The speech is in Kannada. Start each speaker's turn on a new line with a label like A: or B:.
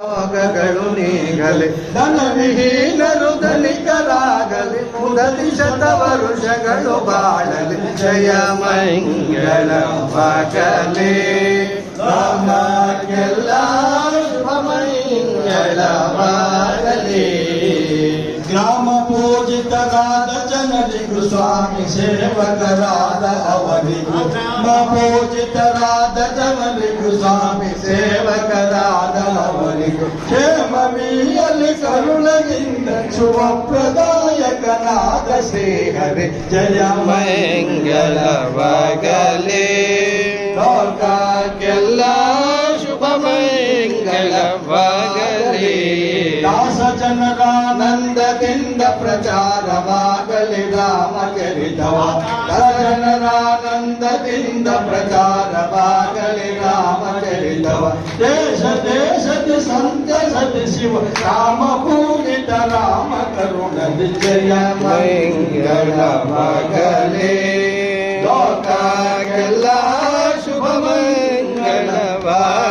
A: ರೋಗಗಳು ನೀಗಲಿ ಧನವಿಹೀನರು ಧನಿಕರಾಗಲಿ ಮುದಲಿ ಶತವರುಷಗಳು ಬಾಳಲಿ ಜಯ ಮಂಗಳವಾಗಲಿ ರಾಮಕ್ಕೆಲ್ಲ ಶುಭ ಮಂಗಳವಾಗಲಿ. ಗ್ರಾಮ ಪೂಜಿತರಾದ ಜನರಿಗೂ ಸ್ವಾಮಿ ಸೇವಕರಾದ ಅವರಿಗೂ ಪೂಜಿತರಾದ ಜನರಿಗೂ ಸ್ವಾಮಿ ಸೇವಕರಾದ ಅವರಿಗೂ ಕ್ಷೇಮವಿಯಲಿ ಕರುಣದಿಂದ ಶುಭಪ್ರದಾಯಕನಾದ ಶ್ರೀಹರಿ ಜಯ ಮಂಗಳವಾಗಲಿ. ಲೋಕಕ್ಕೆಲ್ಲ ಶುಭ ಮಂಗಳವಾಗಲಿ. ದಾಸ ಜನರಾನಂದದಿಂದ ಪ್ರಚಾರವಾಗಲಿ ರಾಮಚರಿತವ. ಜನರಾನಂದದಿಂದ ಪ್ರಚಾರವಾಗಲಿ ರಾಮಚರಿತವ. ದೇಶ ದೇಶದ ಸಂತಸದಿ ಶಿವ ರಾಮ ಪೂಜಿತ ರಾಮ ಕರುಣದಿ ಜಯ ಮಂಗಳವಾಗಲಿ. ಲೋಕಕ್ಕೆಲ್ಲ ಶುಭ ಮಂಗಳವಾಗಲಿ.